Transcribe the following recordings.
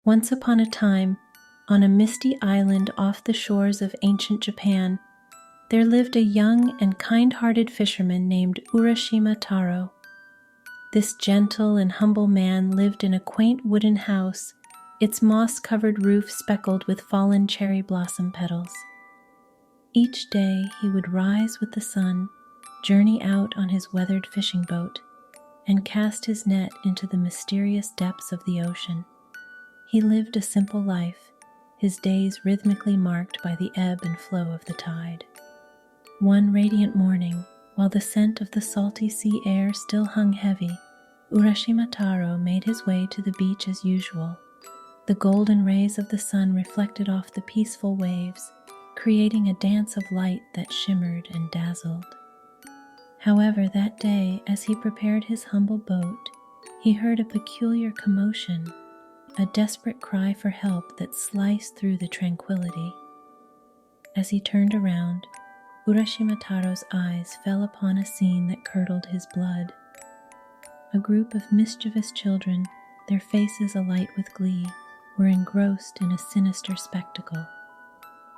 Once upon a time, on a misty island off the shores of ancient Japan, there lived a young and kind-hearted fisherman named Urashima Taro. This gentle and humble man lived in a quaint wooden house, its moss-covered roof speckled with fallen cherry blossom petals. Each day he would rise with the sun, journey out on his weathered fishing boat, and cast his net into the mysterious depths of the ocean. He lived a simple life, his days rhythmically marked by the ebb and flow of the tide. One radiant morning, while the scent of the salty sea air still hung heavy, Urashima Taro made his way to the beach as usual. The golden rays of the sun reflected off the peaceful waves, creating a dance of light that shimmered and dazzled. However, that day, as he prepared his humble boat, he heard a peculiar commotion, a desperate cry for help that sliced through the tranquility. As he turned around, Urashima Taro's eyes fell upon a scene that curdled his blood. A group of mischievous children, their faces alight with glee, were engrossed in a sinister spectacle.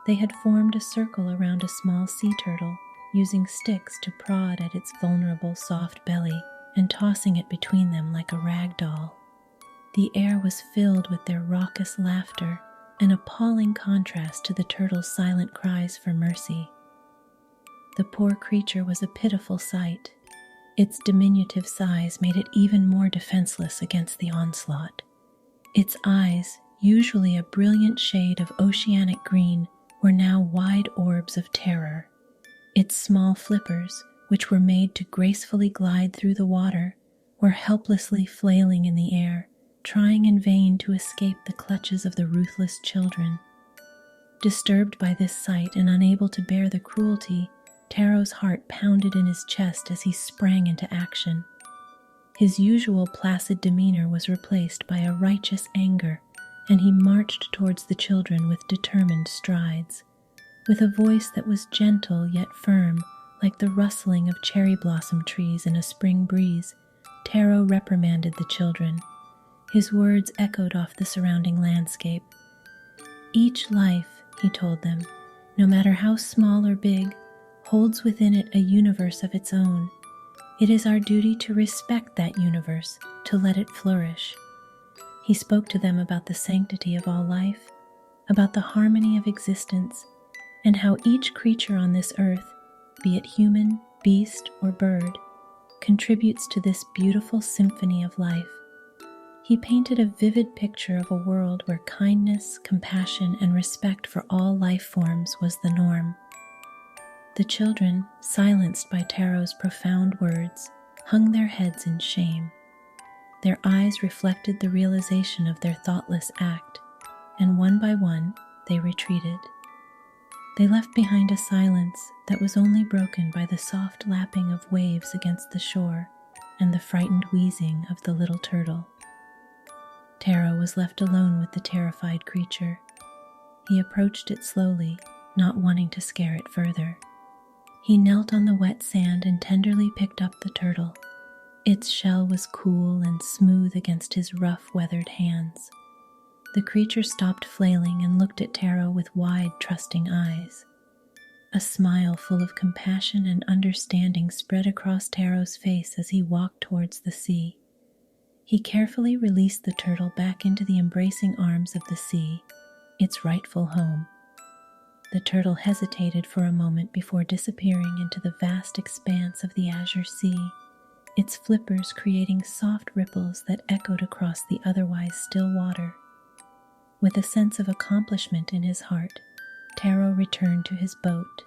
They had formed a circle around a small sea turtle, using sticks to prod at its vulnerable soft belly and tossing it between them like a rag doll. The air was filled with their raucous laughter, an appalling contrast to the turtle's silent cries for mercy. The poor creature was a pitiful sight. Its diminutive size made it even more defenseless against the onslaught. Its eyes, usually a brilliant shade of oceanic green, were now wide orbs of terror. Its small flippers, which were made to gracefully glide through the water, were helplessly flailing in the air, trying in vain to escape the clutches of the ruthless children. Disturbed by this sight and unable to bear the cruelty, Taro's heart pounded in his chest as he sprang into action. His usual placid demeanor was replaced by a righteous anger, and he marched towards the children with determined strides. With a voice that was gentle yet firm, like the rustling of cherry blossom trees in a spring breeze, Taro reprimanded the children. His words echoed off the surrounding landscape. Each life, he told them, no matter how small or big, holds within it a universe of its own. It is our duty to respect that universe, to let it flourish. He spoke to them about the sanctity of all life, about the harmony of existence, and how each creature on this earth, be it human, beast, or bird, contributes to this beautiful symphony of life. He painted a vivid picture of a world where kindness, compassion, and respect for all life forms was the norm. The children, silenced by Taro's profound words, hung their heads in shame. Their eyes reflected the realization of their thoughtless act, and one by one they retreated. They left behind a silence that was only broken by the soft lapping of waves against the shore and the frightened wheezing of the little turtle. Taro was left alone with the terrified creature. He approached it slowly, not wanting to scare it further. He knelt on the wet sand and tenderly picked up the turtle. Its shell was cool and smooth against his rough, weathered hands. The creature stopped flailing and looked at Taro with wide, trusting eyes. A smile full of compassion and understanding spread across Taro's face as he walked towards the sea. He carefully released the turtle back into the embracing arms of the sea, its rightful home. The turtle hesitated for a moment before disappearing into the vast expanse of the azure sea, its flippers creating soft ripples that echoed across the otherwise still water. With a sense of accomplishment in his heart, Taro returned to his boat.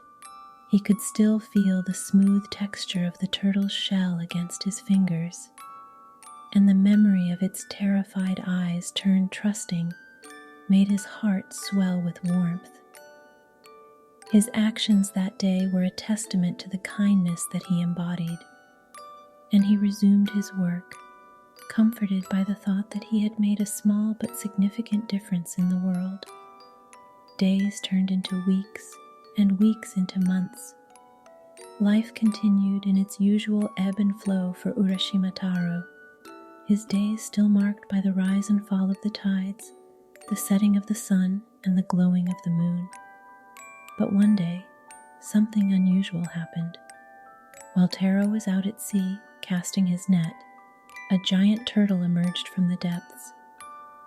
He could still feel the smooth texture of the turtle's shell against his fingers, and the memory of its terrified eyes turned trusting made his heart swell with warmth. His actions that day were a testament to the kindness that he embodied, and he resumed his work, comforted by the thought that he had made a small but significant difference in the world. Days turned into weeks, and weeks into months. Life continued in its usual ebb and flow for Urashima Taro, his days still marked by the rise and fall of the tides, the setting of the sun, and the glowing of the moon. But one day, something unusual happened. While Taro was out at sea, casting his net, a giant turtle emerged from the depths.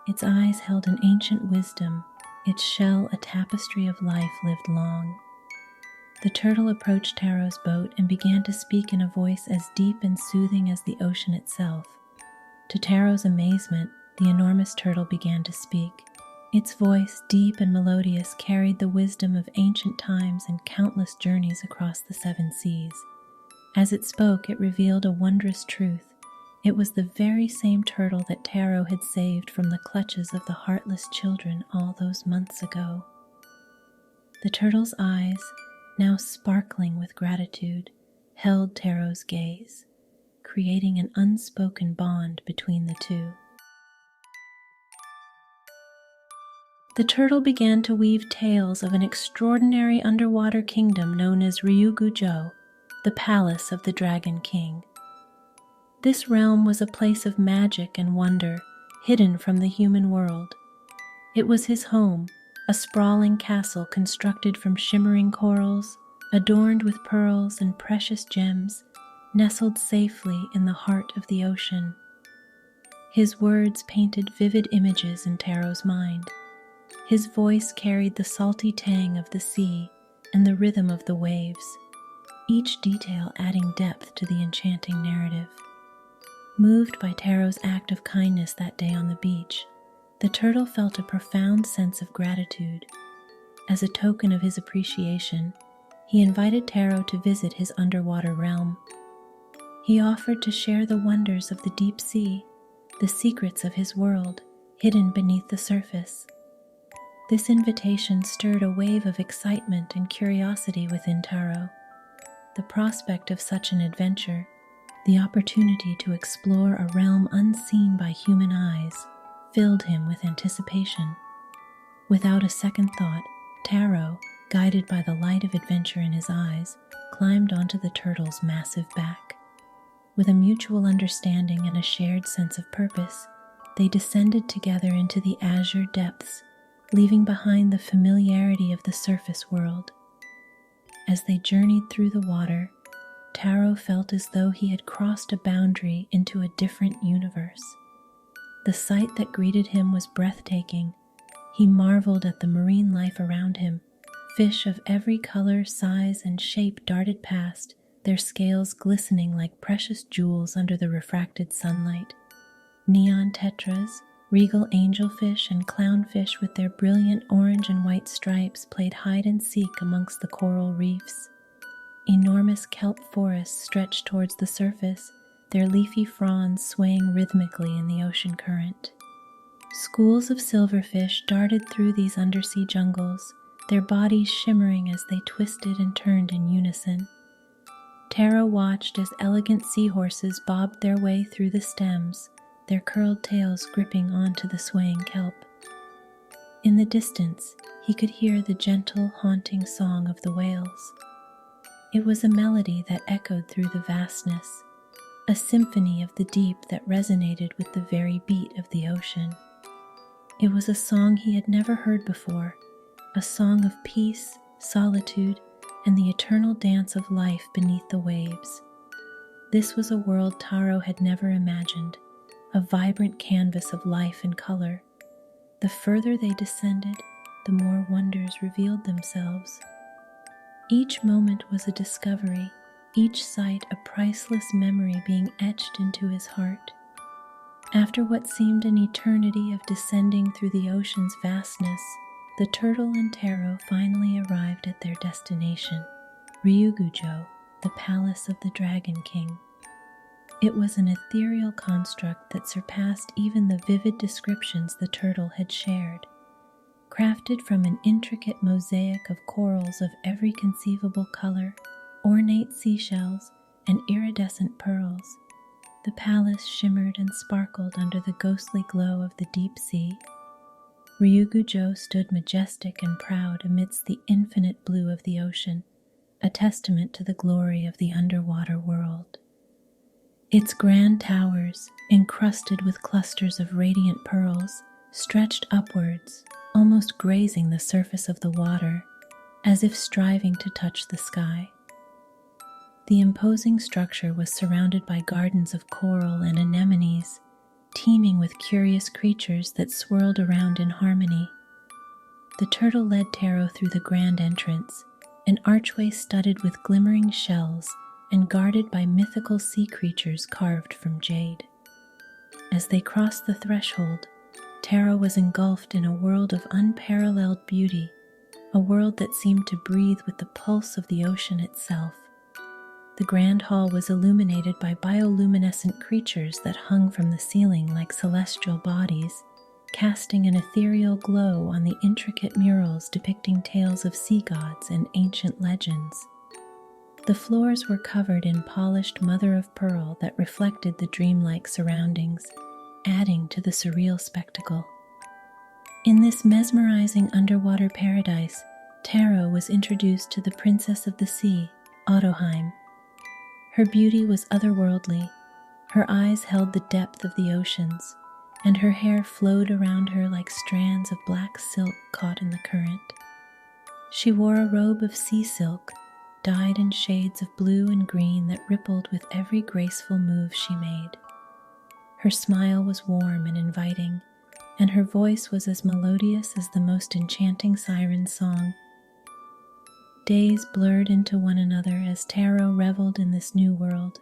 Its eyes held an ancient wisdom, its shell a tapestry of life lived long. The turtle approached Taro's boat and began to speak in a voice as deep and soothing as the ocean itself. To Taro's amazement, the enormous turtle began to speak. Its voice, deep and melodious, carried the wisdom of ancient times and countless journeys across the seven seas. As it spoke, it revealed a wondrous truth. It was the very same turtle that Taro had saved from the clutches of the heartless children all those months ago. The turtle's eyes, now sparkling with gratitude, held Taro's gaze, creating an unspoken bond between the two. The turtle began to weave tales of an extraordinary underwater kingdom known as Ryugu-jo, the palace of the Dragon King. This realm was a place of magic and wonder, hidden from the human world. It was his home, a sprawling castle constructed from shimmering corals, adorned with pearls and precious gems, nestled safely in the heart of the ocean. His words painted vivid images in Taro's mind. His voice carried the salty tang of the sea and the rhythm of the waves, each detail adding depth to the enchanting narrative. Moved by Taro's act of kindness that day on the beach, the turtle felt a profound sense of gratitude. As a token of his appreciation, he invited Taro to visit his underwater realm. He offered to share the wonders of the deep sea, the secrets of his world, hidden beneath the surface. This invitation stirred a wave of excitement and curiosity within Taro. The prospect of such an adventure, the opportunity to explore a realm unseen by human eyes, filled him with anticipation. Without a second thought, Taro, guided by the light of adventure in his eyes, climbed onto the turtle's massive back. With a mutual understanding and a shared sense of purpose, they descended together into the azure depths, leaving behind the familiarity of the surface world. As they journeyed through the water, Taro felt as though he had crossed a boundary into a different universe. The sight that greeted him was breathtaking. He marveled at the marine life around him. Fish of every color, size, and shape darted past, their scales glistening like precious jewels under the refracted sunlight. Neon tetras, regal angelfish, and clownfish with their brilliant orange and white stripes played hide and seek amongst the coral reefs. Enormous kelp forests stretched towards the surface, their leafy fronds swaying rhythmically in the ocean current. Schools of silverfish darted through these undersea jungles, their bodies shimmering as they twisted and turned in unison. Taro watched as elegant seahorses bobbed their way through the stems, their curled tails gripping onto the swaying kelp. In the distance, he could hear the gentle, haunting song of the whales. It was a melody that echoed through the vastness, a symphony of the deep that resonated with the very beat of the ocean. It was a song he had never heard before, a song of peace, solitude, and the eternal dance of life beneath the waves. This was a world Taro had never imagined, a vibrant canvas of life and color. The further they descended, the more wonders revealed themselves. Each moment was a discovery, each sight a priceless memory being etched into his heart. After what seemed an eternity of descending through the ocean's vastness, the turtle and Taro finally arrived at their destination, Ryugu-jo, the palace of the Dragon King. It was an ethereal construct that surpassed even the vivid descriptions the turtle had shared. Crafted from an intricate mosaic of corals of every conceivable color, ornate seashells, and iridescent pearls, the palace shimmered and sparkled under the ghostly glow of the deep sea. Ryugu-jo stood majestic and proud amidst the infinite blue of the ocean, a testament to the glory of the underwater world. Its grand towers, encrusted with clusters of radiant pearls, stretched upwards, almost grazing the surface of the water, as if striving to touch the sky. The imposing structure was surrounded by gardens of coral and anemones, teeming with curious creatures that swirled around in harmony. The turtle led Taro through the grand entrance, an archway studded with glimmering shells and guarded by mythical sea creatures carved from jade. As they crossed the threshold, Taro was engulfed in a world of unparalleled beauty, a world that seemed to breathe with the pulse of the ocean itself. The grand hall was illuminated by bioluminescent creatures that hung from the ceiling like celestial bodies, casting an ethereal glow on the intricate murals depicting tales of sea gods and ancient legends. The floors were covered in polished mother-of-pearl that reflected the dreamlike surroundings, adding to the surreal spectacle. In this mesmerizing underwater paradise, Taro was introduced to the Princess of the Sea, Otoheim. Her beauty was otherworldly. Her eyes held the depth of the oceans, and her hair flowed around her like strands of black silk caught in the current. She wore a robe of sea silk, dyed in shades of blue and green that rippled with every graceful move she made. Her smile was warm and inviting, and her voice was as melodious as the most enchanting siren's song. Days blurred into one another as Taro reveled in this new world.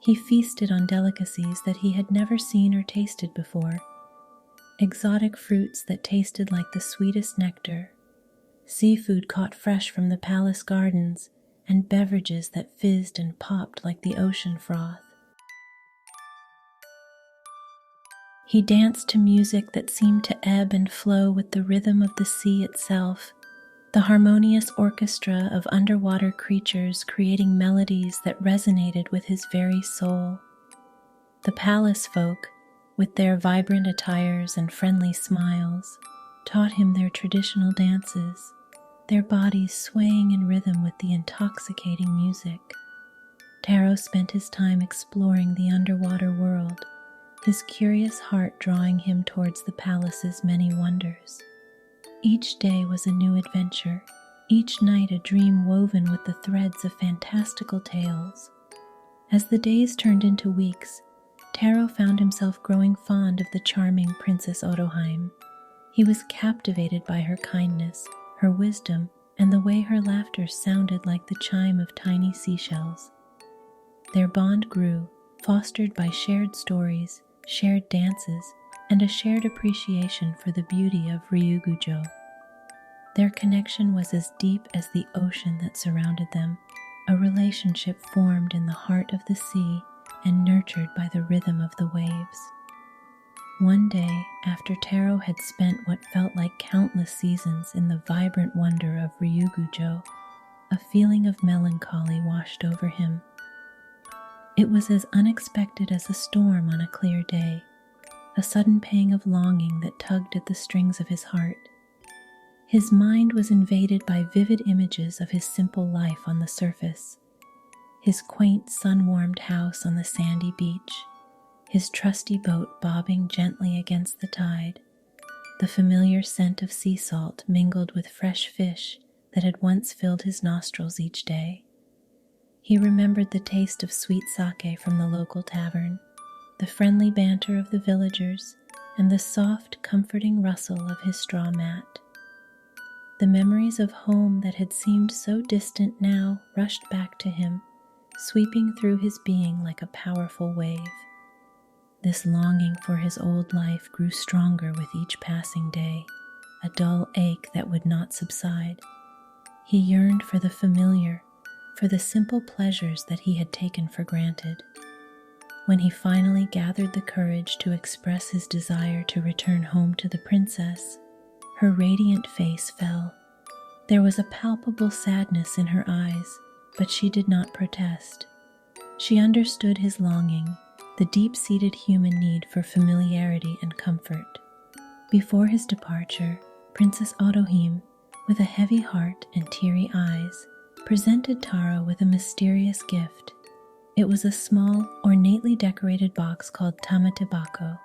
He feasted on delicacies that he had never seen or tasted before, exotic fruits that tasted like the sweetest nectar, seafood caught fresh from the palace gardens, and beverages that fizzed and popped like the ocean froth. He danced to music that seemed to ebb and flow with the rhythm of the sea itself, the harmonious orchestra of underwater creatures creating melodies that resonated with his very soul. The palace folk, with their vibrant attires and friendly smiles, taught him their traditional dances, their bodies swaying in rhythm with the intoxicating music. Taro spent his time exploring the underwater world, his curious heart drawing him towards the palace's many wonders. Each day was a new adventure, each night a dream woven with the threads of fantastical tales. As the days turned into weeks, Taro found himself growing fond of the charming Princess Otoheim. He was captivated by her kindness, her wisdom, and the way her laughter sounded like the chime of tiny seashells. Their bond grew, fostered by shared stories, shared dances, and a shared appreciation for the beauty of Ryugujo. Their connection was as deep as the ocean that surrounded them, a relationship formed in the heart of the sea and nurtured by the rhythm of the waves. One day, after Taro had spent what felt like countless seasons in the vibrant wonder of Ryugujo, a feeling of melancholy washed over him. It was as unexpected as a storm on a clear day, a sudden pang of longing that tugged at the strings of his heart. His mind was invaded by vivid images of his simple life on the surface, his quaint sun-warmed house on the sandy beach, his trusty boat bobbing gently against the tide, the familiar scent of sea salt mingled with fresh fish that had once filled his nostrils each day. He remembered the taste of sweet sake from the local tavern, the friendly banter of the villagers, and the soft, comforting rustle of his straw mat. The memories of home that had seemed so distant now rushed back to him, sweeping through his being like a powerful wave. This longing for his old life grew stronger with each passing day, a dull ache that would not subside. He yearned for the familiar, for the simple pleasures that he had taken for granted. When he finally gathered the courage to express his desire to return home to the princess, her radiant face fell. There was a palpable sadness in her eyes, but she did not protest. She understood his longing, the deep-seated human need for familiarity and comfort. Before his departure, Princess Otoheim, with a heavy heart and teary eyes, presented Taro with a mysterious gift. It was a small, ornately decorated box called tamatebako,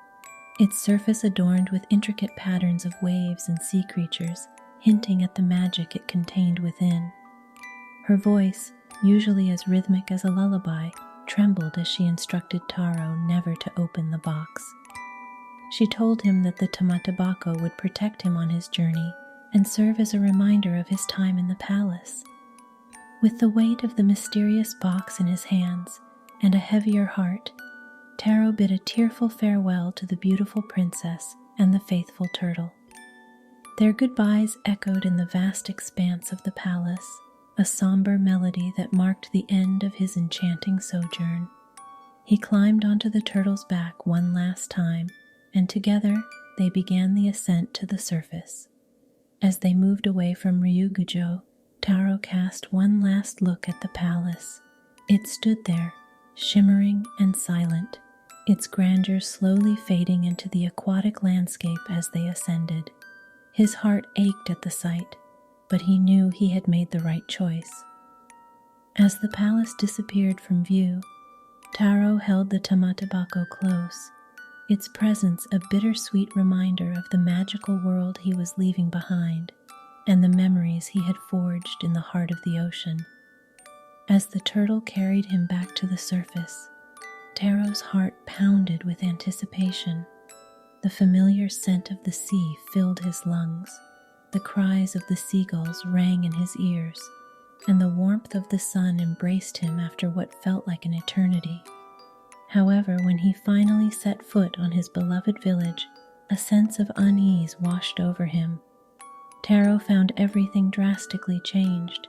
its surface adorned with intricate patterns of waves and sea creatures, hinting at the magic it contained within. Her voice, usually as rhythmic as a lullaby, trembled as she instructed Taro never to open the box. She told him that the tamatabako would protect him on his journey and serve as a reminder of his time in the palace. With the weight of the mysterious box in his hands and a heavier heart, Taro bid a tearful farewell to the beautiful princess and the faithful turtle. Their goodbyes echoed in the vast expanse of the palace, a somber melody that marked the end of his enchanting sojourn. He climbed onto the turtle's back one last time, and together they began the ascent to the surface. As they moved away from Ryugujo, Taro cast one last look at the palace. It stood there, shimmering and silent, its grandeur slowly fading into the aquatic landscape as they ascended. His heart ached at the sight, but he knew he had made the right choice. As the palace disappeared from view, Taro held the tamatabako close, its presence a bittersweet reminder of the magical world he was leaving behind and the memories he had forged in the heart of the ocean. As the turtle carried him back to the surface, Taro's heart pounded with anticipation. The familiar scent of the sea filled his lungs, the cries of the seagulls rang in his ears, and the warmth of the sun embraced him after what felt like an eternity. However, when he finally set foot on his beloved village, a sense of unease washed over him. Taro found everything drastically changed.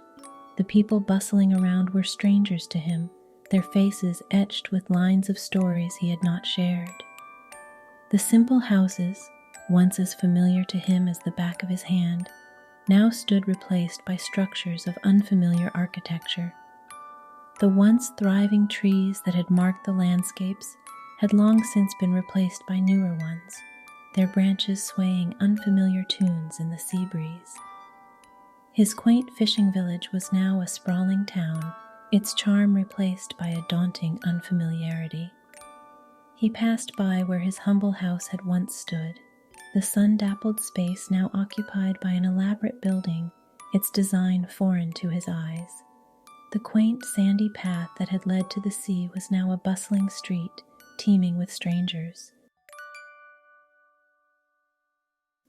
The people bustling around were strangers to him, their faces etched with lines of stories he had not shared. The simple houses, once as familiar to him as the back of his hand, now stood replaced by structures of unfamiliar architecture. The once thriving trees that had marked the landscapes had long since been replaced by newer ones, their branches swaying unfamiliar tunes in the sea breeze. His quaint fishing village was now a sprawling town, its charm replaced by a daunting unfamiliarity. He passed by where his humble house had once stood, the sun-dappled space now occupied by an elaborate building, its design foreign to his eyes. The quaint sandy path that had led to the sea was now a bustling street, teeming with strangers.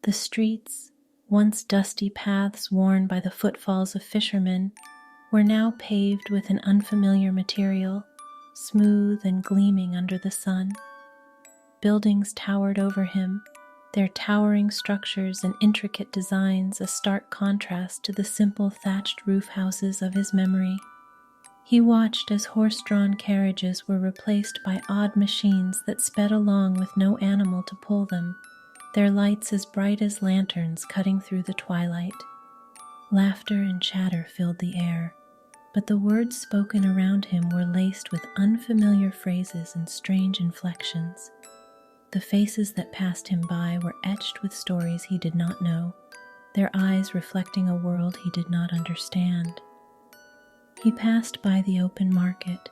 The streets, once dusty paths worn by the footfalls of fishermen, were now paved with an unfamiliar material, smooth and gleaming under the sun. Buildings towered over him, their towering structures and intricate designs a stark contrast to the simple thatched roof houses of his memory. He watched as horse-drawn carriages were replaced by odd machines that sped along with no animal to pull them, their lights as bright as lanterns cutting through the twilight. Laughter and chatter filled the air, but the words spoken around him were laced with unfamiliar phrases and strange inflections. The faces that passed him by were etched with stories he did not know, their eyes reflecting a world he did not understand. He passed by the open market,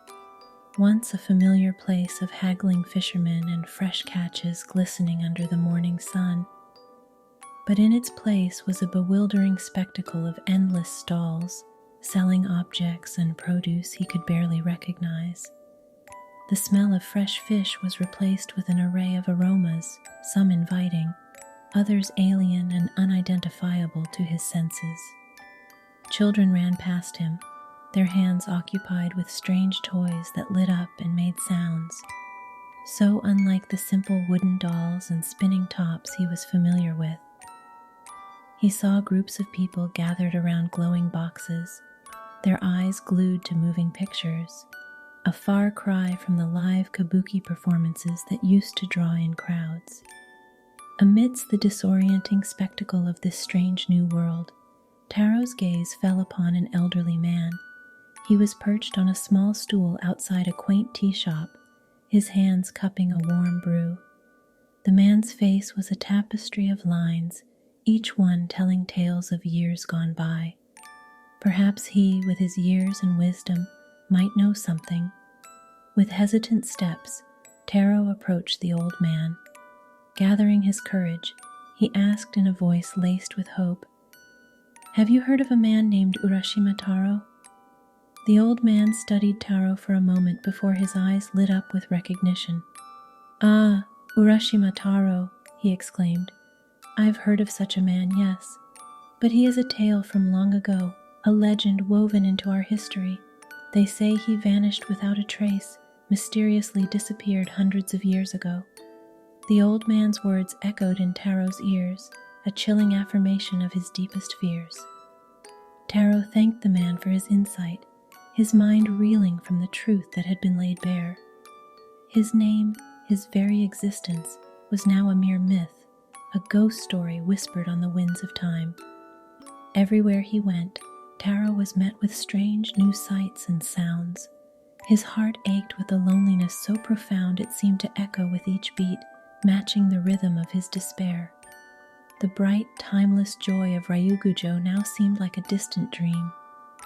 once a familiar place of haggling fishermen and fresh catches glistening under the morning sun. But in its place was a bewildering spectacle of endless stalls, selling objects and produce he could barely recognize. The smell of fresh fish was replaced with an array of aromas, some inviting, others alien and unidentifiable to his senses. Children ran past him, their hands occupied with strange toys that lit up and made sounds, so unlike the simple wooden dolls and spinning tops he was familiar with. He saw groups of people gathered around glowing boxes, their eyes glued to moving pictures, a far cry from the live kabuki performances that used to draw in crowds. Amidst the disorienting spectacle of this strange new world, Taro's gaze fell upon an elderly man. He was perched on a small stool outside a quaint tea shop, his hands cupping a warm brew. The man's face was a tapestry of lines, each one telling tales of years gone by. Perhaps he, with his years and wisdom, might know something. With hesitant steps, Taro approached the old man. Gathering his courage, he asked in a voice laced with hope, "Have you heard of a man named Urashima Taro?" The old man studied Taro for a moment before his eyes lit up with recognition. "Ah, Urashima Taro," he exclaimed. "I've heard of such a man, yes. But he is a tale from long ago, a legend woven into our history. They say he vanished without a trace, mysteriously disappeared hundreds of years ago." The old man's words echoed in Taro's ears, a chilling affirmation of his deepest fears. Taro thanked the man for his insight, his mind reeling from the truth that had been laid bare. His name, his very existence, was now a mere myth, a ghost story whispered on the winds of time. Everywhere he went, Taro was met with strange new sights and sounds. His heart ached with a loneliness so profound it seemed to echo with each beat, matching the rhythm of his despair. The bright, timeless joy of Ryugujo now seemed like a distant dream,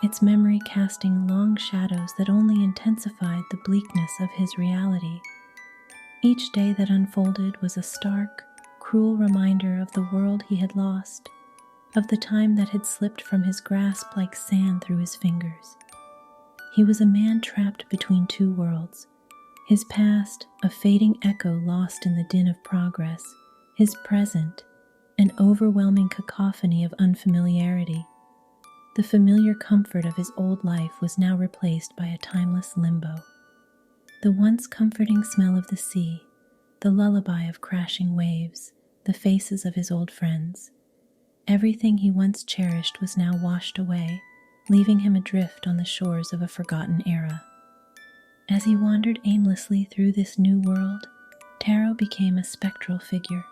its memory casting long shadows that only intensified the bleakness of his reality. Each day that unfolded was a stark, cruel reminder of the world he had lost, of the time that had slipped from his grasp like sand through his fingers. He was a man trapped between two worlds, his past a fading echo lost in the din of progress, his present an overwhelming cacophony of unfamiliarity. The familiar comfort of his old life was now replaced by a timeless limbo. The once comforting smell of the sea, the lullaby of crashing waves, the faces of his old friends. Everything he once cherished was now washed away, leaving him adrift on the shores of a forgotten era. As he wandered aimlessly through this new world, Taro became a spectral figure.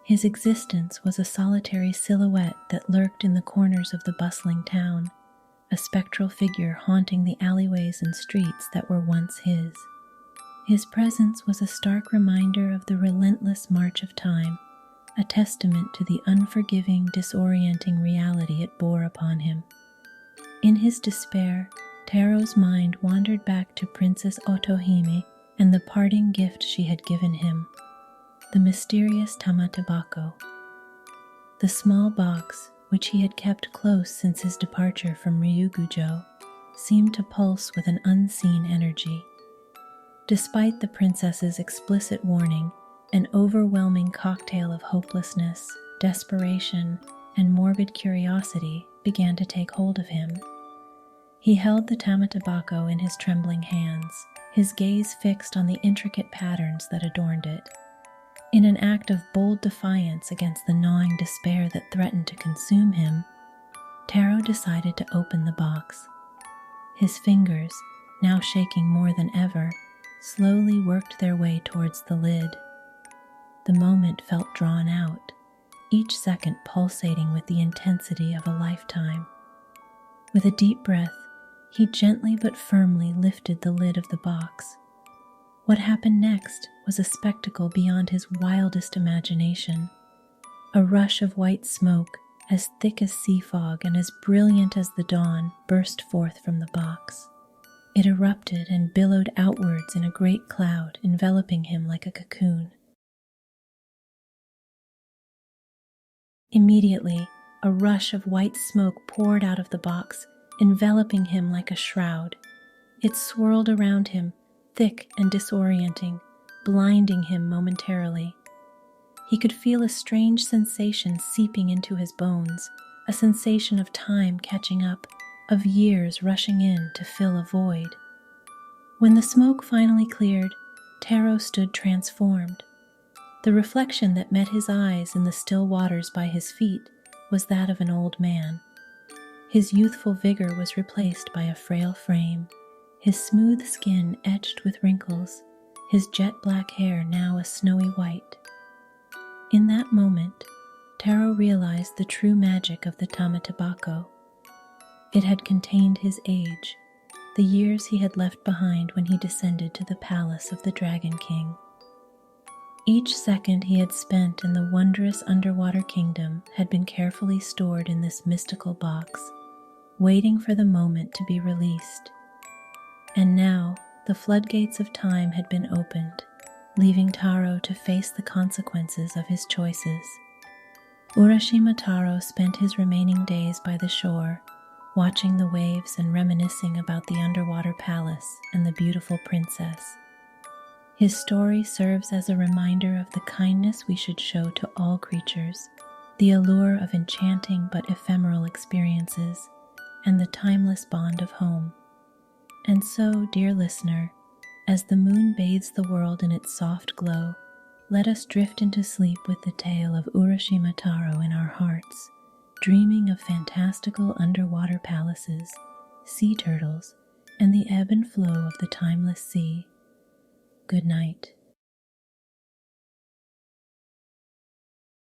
His existence was a solitary silhouette that lurked in the corners of the bustling town, a spectral figure haunting the alleyways and streets that were once his. His presence was a stark reminder of the relentless march of time, a testament to the unforgiving, disorienting reality it bore upon him. In his despair, Taro's mind wandered back to Princess Otohime and the parting gift she had given him, the mysterious tamatabako. The small box, which he had kept close since his departure from Ryugujo, seemed to pulse with an unseen energy. Despite the princess's explicit warning, an overwhelming cocktail of hopelessness, desperation, and morbid curiosity began to take hold of him. He held the tamatabako in his trembling hands, his gaze fixed on the intricate patterns that adorned it. In an act of bold defiance against the gnawing despair that threatened to consume him, Taro decided to open the box. His fingers, now shaking more than ever, slowly worked their way towards the lid. The moment felt drawn out, each second pulsating with the intensity of a lifetime. With a deep breath, he gently but firmly lifted the lid of the box. What happened next was a spectacle beyond his wildest imagination. A rush of white smoke, as thick as sea fog and as brilliant as the dawn, burst forth from the box. It erupted and billowed outwards in a great cloud, enveloping him like a cocoon. Immediately, a rush of white smoke poured out of the box, enveloping him like a shroud. It swirled around him, thick and disorienting, blinding him momentarily. He could feel a strange sensation seeping into his bones, a sensation of time catching up, of years rushing in to fill a void. When the smoke finally cleared, Taro stood transformed. The reflection that met his eyes in the still waters by his feet was that of an old man. His youthful vigor was replaced by a frail frame, his smooth skin etched with wrinkles, his jet-black hair now a snowy white. In that moment, Taro realized the true magic of the tamatabako. It had contained his age, the years he had left behind when he descended to the palace of the Dragon King. Each second he had spent in the wondrous underwater kingdom had been carefully stored in this mystical box, waiting for the moment to be released. And now the floodgates of time had been opened. leaving Taro to face the consequences of his choices. Urashima Taro spent his remaining days by the shore, watching the waves and reminiscing about the underwater palace and the beautiful princess. His story serves as a reminder of the kindness we should show to all creatures, the allure of enchanting but ephemeral experiences, and the timeless bond of home. And so, dear listener, as the moon bathes the world in its soft glow, let us drift into sleep with the tale of Urashima Taro in our hearts, dreaming of fantastical underwater palaces, sea turtles, and the ebb and flow of the timeless sea. Good night.